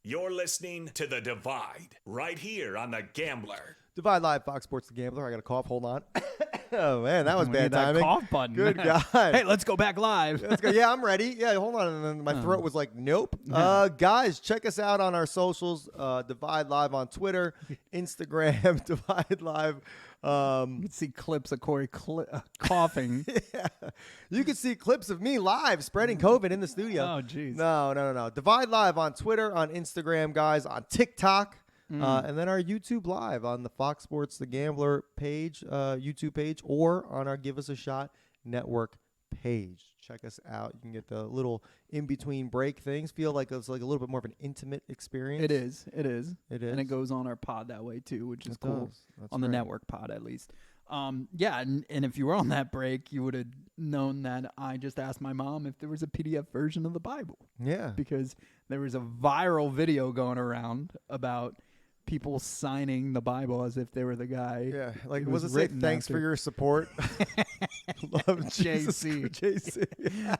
You're listening to The Divide, right here on The Gambler. Divide Live, Fox Sports The Gambler. I got a cough. Hold on. Oh, man, that was We bad need that timing. cough button. Good God. Hey, let's go back live. Let's go. Yeah, I'm ready. Yeah, hold on. And then my throat was like, nope. Guys, check us out on our socials. Divide Live on Twitter, Instagram, Divide Live. You can see clips of Corey coughing. Yeah. You can see clips of me live spreading COVID in the studio. Oh, jeez. No. Divide Live on Twitter, on Instagram, guys, on TikTok. And then our YouTube Live on the Fox Sports The Gambler page, YouTube page, or on our Give Us a Shot Network page. Check us out. You can get the little in-between break things. Feel like it's like a little bit more of an intimate experience. It is. And it goes on our pod that way, too, which is cool. That's on the network pod, at least. Yeah, and if you were on that break, you would have known that I just asked my mom if there was a PDF version of the Bible. Yeah. Because there was a viral video going around about people signing the Bible as if they were the guy. Yeah, like was was it say written thanks after. for your support? Love Jesus. JC.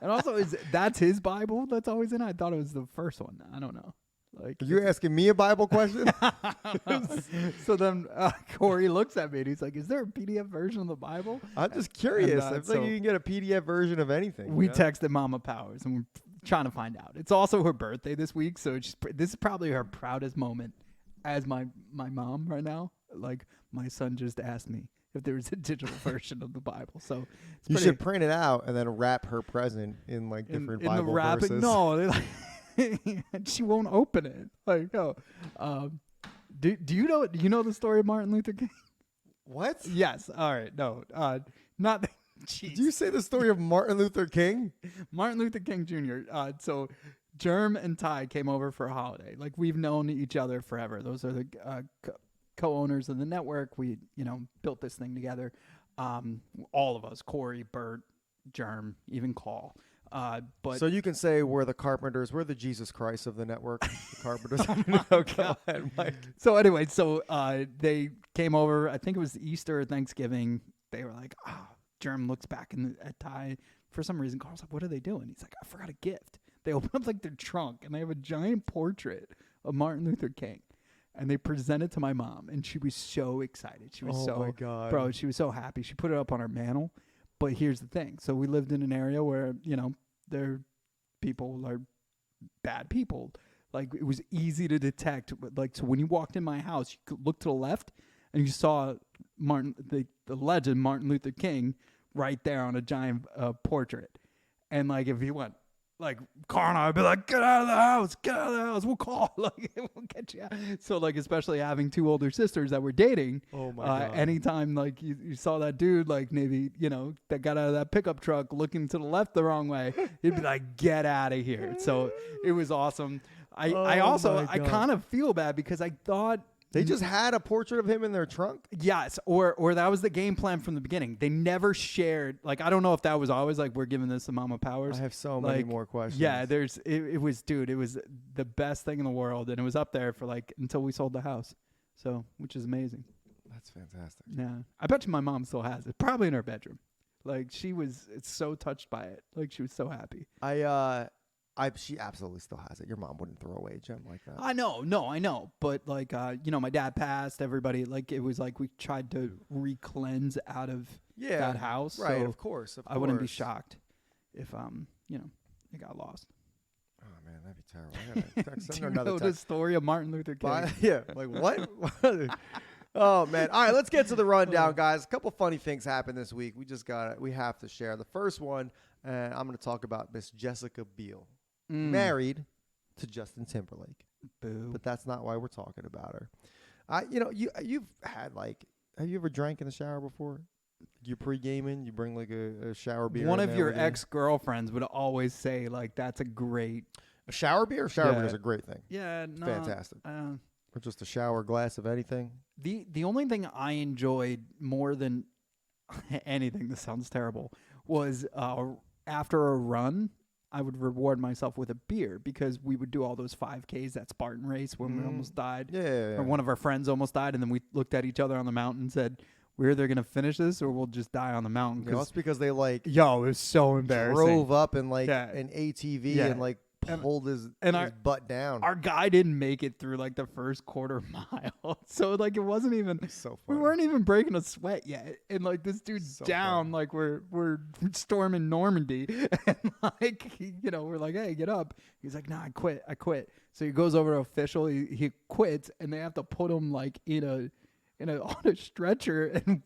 And also, that's his Bible that's always in it? I thought it was the first one. I don't know. Like, You're asking me a Bible question? so then Corey looks at me and he's like, is there a PDF version of the Bible? I'm just curious. And, I feel like you can get a PDF version of anything. We you know? texted Mama Powers and we're trying to find out. It's also her birthday this week, so this is probably her proudest moment as my mom right now. Like, my son just asked me if there was a digital version of the Bible. So you should print it out and then wrap her present in like different in Bible the wrapping. verses. No, she won't open it. Like, oh, do you know the story of Martin Luther King? What? Yes. All right. No, not. Did you say the story of Martin Luther King? Martin Luther King Jr. So Germ and Ty came over for a holiday. Like, we've known each other forever. Those are the co-owners of the network. We, built this thing together. All of us, Corey, Bert, Germ, even Call. But So you can say we're the Carpenters. We're the Jesus Christ of the network. The Carpenters. Go ahead, Mike. So anyway, they came over. I think it was Easter or Thanksgiving. They were like, Germ looks back at Ty. For some reason, Carl's like, what are they doing? He's like, I forgot a gift. They open up like their trunk and they have a giant portrait of Martin Luther King. And they present it to my mom, and she was so excited. She was my God. Bro, she was so happy. She put it up on her mantle. But here's the thing. So we lived in an area where, their people are bad people. Like, it was easy to detect. Like, so when you walked in my house, you could look to the left and you saw the legend Martin Luther King right there on a giant portrait. And like, if you went, like, Carl and I would be like, get out of the house, we'll call, like, we'll get you out. So, like, especially having two older sisters that were dating, Oh my God. anytime, like, you saw that dude, like, maybe, that got out of that pickup truck looking to the left the wrong way, he'd be like, get out of here. So it was awesome. I kind of feel bad because I thought, They just had a portrait of him in their trunk? yes, or that was the game plan from the beginning. They never shared. Like, I don't know if that was always like, we're giving this to Mama Powers. I have so many more questions. Yeah, it was the best thing in the world, and it was up there for like until we sold the house. So, which is amazing. That's fantastic. Yeah, I bet you my mom still has it, probably in her bedroom. Like, it's so touched by it. Like, she was so happy. She absolutely still has it. Your mom wouldn't throw away a gem like that. I know. But like, my dad passed. Everybody, like, it was like we tried to re-cleanse out of that house. Right, so of course. I wouldn't be shocked if it got lost. Oh man, that'd be terrible. I gotta text. Do Send her you another know the text. story of Martin Luther King? Yeah, like what? Oh man! All right, let's get to the rundown, guys. A couple funny things happened this week. We have to share. The first one, and I'm going to talk about Miss Jessica Biel, married to Justin Timberlake. Boo. But that's not why we're talking about her. You've had have you ever drank in the shower before? You pre-gaming, you bring like a shower beer. One in of there your with you? ex-girlfriends would always say, like, that's a great. A shower beer. Shower Yeah. beer is a great thing. Yeah, no, Fantastic. Or just a shower glass of anything. The only thing I enjoyed more than anything, this sounds terrible, was after a run, I would reward myself with a beer because we would do all those 5Ks, that Spartan race when we almost died. Yeah. Or one of our friends almost died, and then we looked at each other on the mountain and said, we're either going to finish this or we'll just die on the mountain. That's because they Yo, it was so embarrassing. drove up in like Yeah. an ATV Yeah. and like pulled his our butt down. Our guy didn't make it through like the first quarter mile, so like it wasn't even. So we funny. weren't even breaking a sweat yet, and like this dude's So down, funny. like we're storming Normandy, and like we're like, hey, get up. He's like, nah, I quit. So he goes over to official. He quits, and they have to put him like on a stretcher and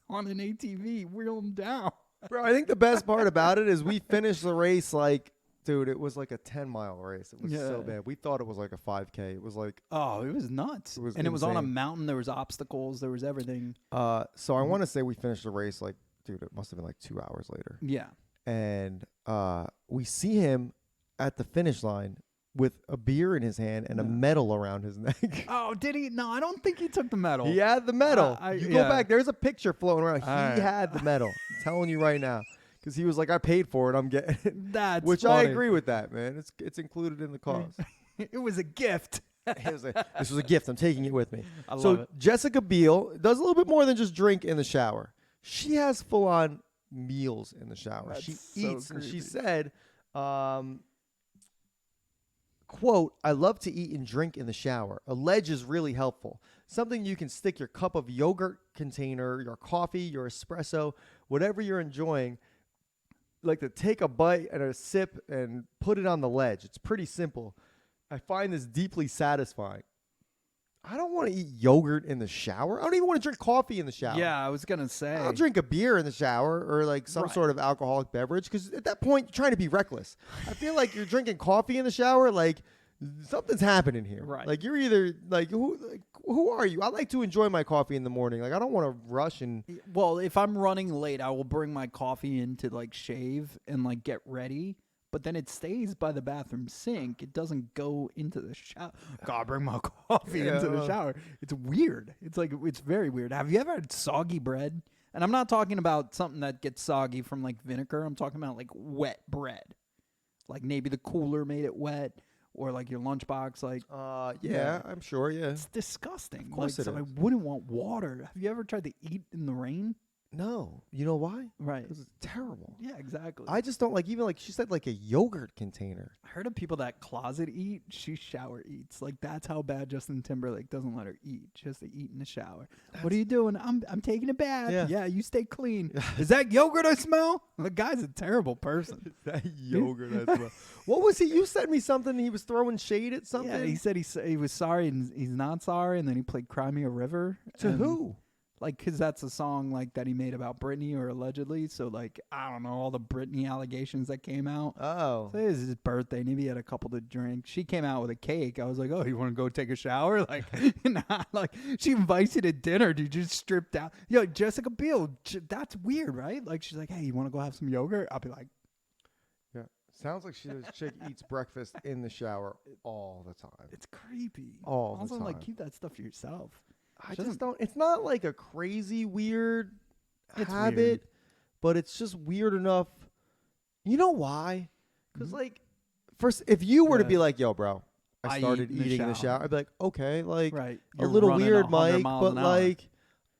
on an ATV, wheel him down. Bro, I think the best part about it is we finished the race like, dude, it was like a 10-mile race. It was so bad. We thought it was like a 5K. It was like, oh, it was nuts. It was and it was on a insane. mountain. There was obstacles. There was everything. so I want to say we finished the race like, dude, it must have been like 2 hours later. Yeah. And we see him at the finish line with a beer in his hand and a medal around his neck. Oh, did he? No, I don't think he took the medal. He had the medal. You go yeah. back. There's a picture floating around. He right. had the medal. I'm telling you right now. Because he was like, I paid for it. I'm getting it. That's Which I funny. agree with that, man. It's included in the cost. It was a gift. This was a gift. I'm taking it with me. I So love it. Jessica Biel does a little bit more than just drink in the shower. She has full-on meals in the shower. That's she so eats, and she creepy. said, quote, I love to eat and drink in the shower. A ledge is really helpful. Something you can stick your cup of yogurt container, your coffee, your espresso, whatever you're enjoying, like to take a bite and a sip and put it on the ledge. It's pretty simple. I find this deeply satisfying. I don't want to eat yogurt in the shower. I don't even want to drink coffee in the shower. Yeah, I was gonna say. I'll drink a beer in the shower or like some Right. sort of alcoholic beverage because at that point you're trying to be reckless. I feel like you're drinking coffee in the shower, like something's happening here. Right. Like you're either like who are you? I like to enjoy my coffee in the morning. Like I don't want to rush and Well, if I'm running late, I will bring my coffee in to like shave and like get ready. But then it stays by the bathroom sink. It doesn't go into the shower. Gotta bring my coffee into the shower. It's weird. It's very weird. Have you ever had soggy bread? And I'm not talking about something that gets soggy from like vinegar. I'm talking about like wet bread. Like maybe the cooler made it wet, or like your lunchbox. Like yeah, I'm sure. Yeah. it's disgusting. Of course it so I is. wouldn't want water. Have you ever tried to eat in the rain? No. You know why? Right. Because it's terrible. Yeah, exactly. I just don't like, even like she said, like a yogurt container. I heard of people that closet eat. She shower eats. Like that's how bad Justin Timberlake doesn't let her eat. She has to eat in the shower. What are you doing? I'm taking a bath. Yeah. You stay clean. Is that yogurt I smell? The guy's a terrible person. That yogurt. What was he? You sent me something. He was throwing shade at something. Yeah, he said he was sorry and he's not sorry, and then he played "Cry Me a River." To and, who? Like, cause that's a song like that he made about Britney, or allegedly. So like, I don't know, all the Britney allegations that came out. Oh. So it was his birthday. Maybe he had a couple to drink. She came out with a cake. I was like, oh, you want to go take a shower? Like, nah, like she invites you to dinner. Dude, just stripped out. Yo, Jessica Biel, that's weird, right? Like, she's like, hey, you want to go have some yogurt? I'll be like, Yeah. Sounds like this chick eats breakfast in the shower all the time. it's creepy. All the Also, like, time. keep that stuff for yourself. I just don't. It's not like a crazy weird It's habit, weird. but it's just weird enough. You know why? Because like, first, if you were to Yeah. be like, "Yo, bro, I I started eat in the eating in the shower." shower," I'd be like, "Okay, like Right. a You're little running weird, 100 Mike, miles but an hour. like,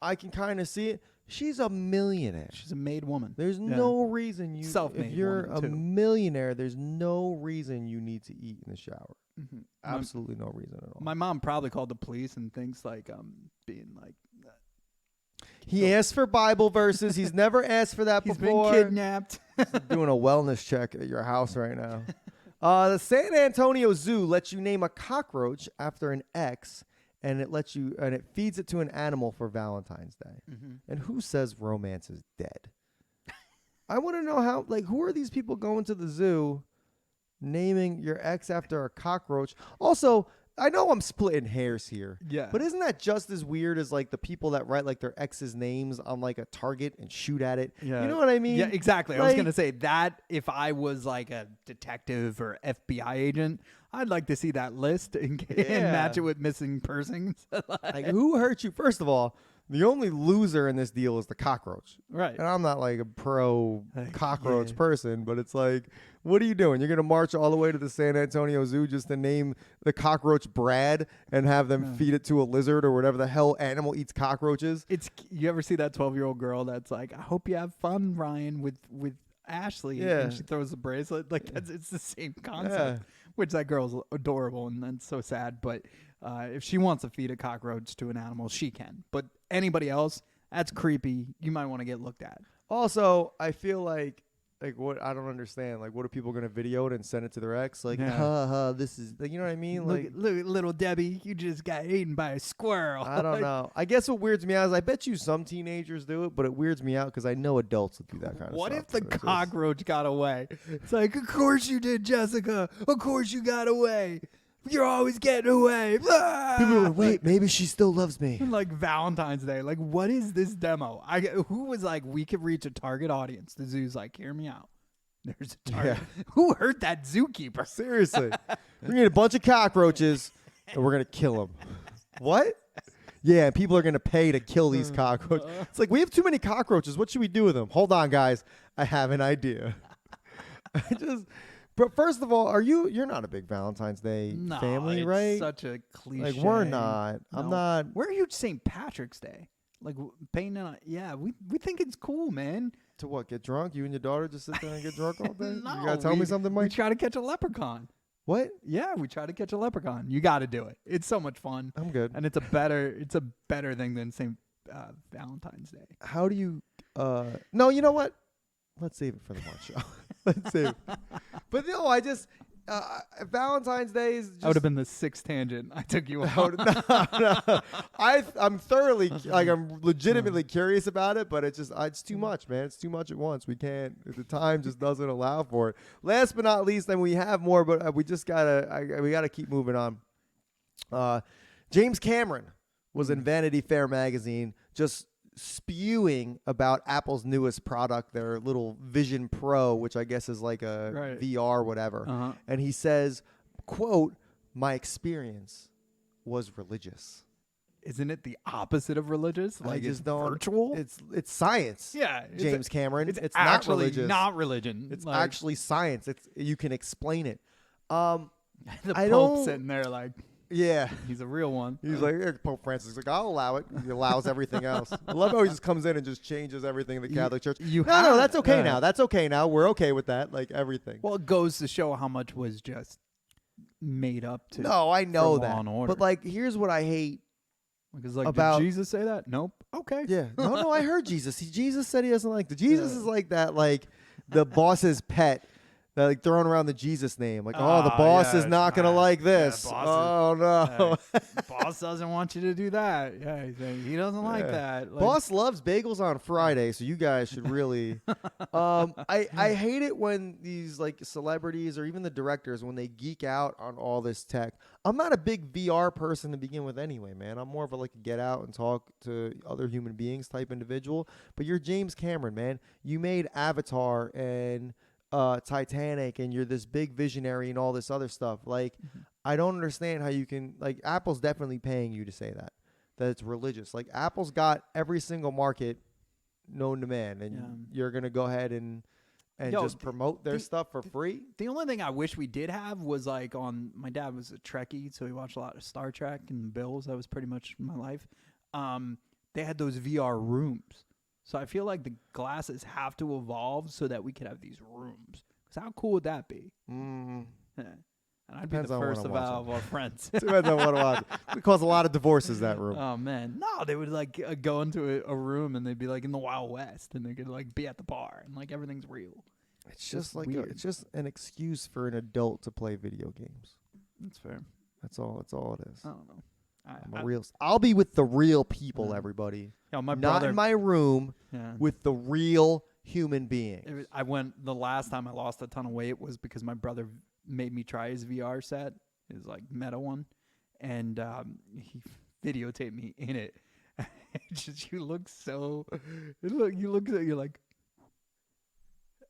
I can kind of see it." She's a millionaire. She's a made woman. There's Yeah. no reason you. Self-made If you're woman, a too. millionaire, there's no reason you need to eat in the shower. Mhm. Absolutely no reason at all. My mom probably called the police and thinks like being like He asked for Bible verses. He's never asked for that he's before. been kidnapped. Doing a wellness check at your house right now. The San Antonio Zoo lets you name a cockroach after an ex, and it feeds it to an animal for Valentine's Day. And who says romance is dead? I want to know how. Like, who are these people going to the zoo, naming your ex after a cockroach? Also, I know I'm splitting hairs here. Yeah. But isn't that just as weird as like the people that write like their ex's names on like a target and shoot at it? Yeah. You know what I mean? Yeah, exactly. I was Like- gonna say that if I was like a detective or FBI agent, I'd like to see that list and Yeah. match it with missing persons. Like, who hurt you? First of all, the only loser in this deal is the cockroach. Right. And I'm not like a pro Like, cockroach yeah. person, but it's like, what are you doing? You're going to march all the way to the San Antonio Zoo just to name the cockroach Brad and have them feed it to a lizard or whatever the hell animal eats cockroaches? You ever see that 12-year-old girl that's like, I hope you have fun, Ryan, with Ashley, Yeah. and she throws the bracelet. Like it's the same concept. Yeah. Which that girl's adorable and that's so sad. But if she wants to feed a cockroach to an animal, she can. But anybody else, that's creepy. You might want to get looked at. Also, I feel like what I don't understand. Like, what are people gonna video it and send it to their ex? Like, this is like, you know what I mean? Like, Look, little Debbie, you just got eaten by a squirrel. I don't know. I guess what weirds me out is I bet you some teenagers do it, but it weirds me out because I know adults will do that kind of What stuff. if the cockroach got away? It's like, of course you did, Jessica. Of course you got away. You're always getting away. People are like, wait, maybe she still loves me. Like Valentine's Day. Like, what is this demo? Who was like, we could reach a target audience? The zoo's like, hear me out. There's a target. Yeah. Who hurt that zookeeper? Seriously. We're going to get a bunch of cockroaches and we're going to kill them. What? Yeah, and people are going to pay to kill these cockroaches. It's like, we have too many cockroaches. What should we do with them? Hold on, guys. I have an idea. But first of all, you're not a big Valentine's Day family, it's right? Such a cliche. Like, we're not. No. I'm not. We're huge St. Patrick's Day. Like painting on. Yeah, we think it's cool, man. To what? Get drunk? You and your daughter just sit there and get drunk all day? No, You gotta tell me something, We Mike? try to catch a leprechaun. What? Yeah, we try to catch a leprechaun. You got to do it. It's so much fun, I'm good. and it's a better thing than St. Valentine's Day. How do you? No, you know what? Let's save it for the March show. Let's save it. But no, I just Valentine's Day is. Just, That would have been the sixth tangent I took you No, on. no. I'm thoroughly I'm legitimately curious about it, but it's too much, man. It's too much at once. We can't. The time just doesn't allow for it. Last but not least, and we have more, but we just gotta keep moving on. James Cameron was in Vanity Fair magazine just spewing about Apple's newest product, their little Vision Pro, which I guess is like a VR whatever. Uh-huh. And he says, quote, "My experience was religious." Isn't it the opposite of religious? Like I just it's don't. virtual. It's science. Yeah, James Cameron. It's not actually religious. not religion. It's Like, actually science. You can explain it. the I Pope don't- sitting there like Yeah. he's a real one. He's like, Pope Francis is like, I'll allow it. He allows everything else. I love how he just comes in and just changes everything in the Catholic Church. No, that's okay now. That's okay now. We're okay with that. Like everything. Well, it goes to show how much was just made up to. No, I know for that. Law and Order. But like, here's what I hate. Because like, about- did Jesus say that? Nope. Okay. Yeah. No, I heard Jesus. Jesus said he doesn't like the. Jesus is like that, like the boss's pet. That like throwing around the Jesus name, like, oh, the boss is not gonna like this. Oh no, Boss doesn't want you to do that. Yeah, he doesn't like Yeah. that. Like, Boss loves bagels on Friday, so you guys should really. I hate it when these like celebrities or even the directors when they geek out on all this tech. I'm not a big VR person to begin with anyway, man. I'm more of a like get out and talk to other human beings type individual. But you're James Cameron, man. You made Avatar and Titanic, and you're this big visionary and all this other stuff. Like, I don't understand how you can, like, Apple's definitely paying you to say that it's religious. Like, Apple's got every single market known to man, and you're gonna go ahead and just promote their stuff for free. The only thing I wish we did have was like my dad was a Trekkie, so he watched a lot of Star Trek and Bills. That was pretty much my life. They had those VR rooms. So I feel like the glasses have to evolve so that we could have these rooms. Because how cool would that be? Yeah. And I'd Depends be the on what first I'm of watching. our friends. Depends on what I want. It causes a lot of divorces, that room. Oh, man. No, they would like go into a room and they'd be like in the Wild West and they could like be at the bar and like everything's real. It's just like weird. it's just an excuse for an adult to play video games. That's fair. That's all it is. I don't know. I'll be with the real people, everybody. Yeah, my Not brother. in my room with the real human beings. I went the last time I lost a ton of weight was because my brother made me try his VR set, his like Meta one, and he videotaped me in it. You look so, you're like,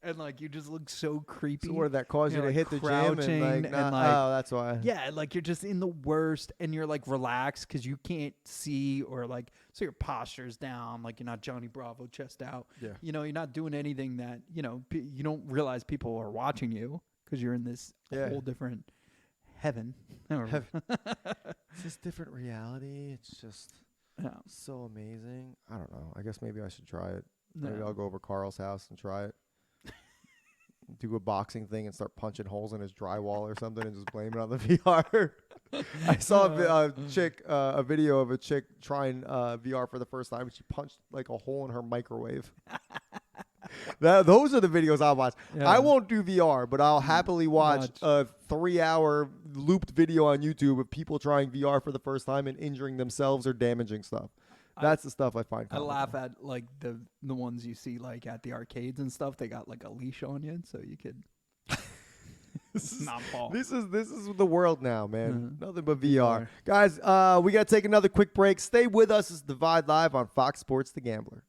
and like you just look so creepy. So what did that cause you to like hit the gym crouching and and, not, like- oh, that's why. Yeah, like you're just in the worst, and you're like relaxed because you can't see or like so your posture's down, like you're not Johnny Bravo chest out. Yeah. You know, you're not doing anything that you don't realize people are watching you because you're in this whole different heaven. It's just different reality. It's just so amazing. I don't know. I guess maybe I should try it. Maybe I'll go over Carl's house and try it. do a boxing thing and start punching holes in his drywall or something and just blame it on the VR. I saw a video of a chick trying VR for the first time, and she punched like a hole in her microwave. Those are the videos I'll watch. Yeah. I won't do VR, but I'll happily watch a 3-hour looped video on YouTube of people trying VR for the first time and injuring themselves or damaging stuff. That's the stuff I find comical. I laugh at like the ones you see like at the arcades and stuff. They got like a leash on you, so you could not fall. This is the world now, man. Nothing but VR. Guys, we got to take another quick break. Stay with us. It's Divide Live on Fox Sports The Gambler.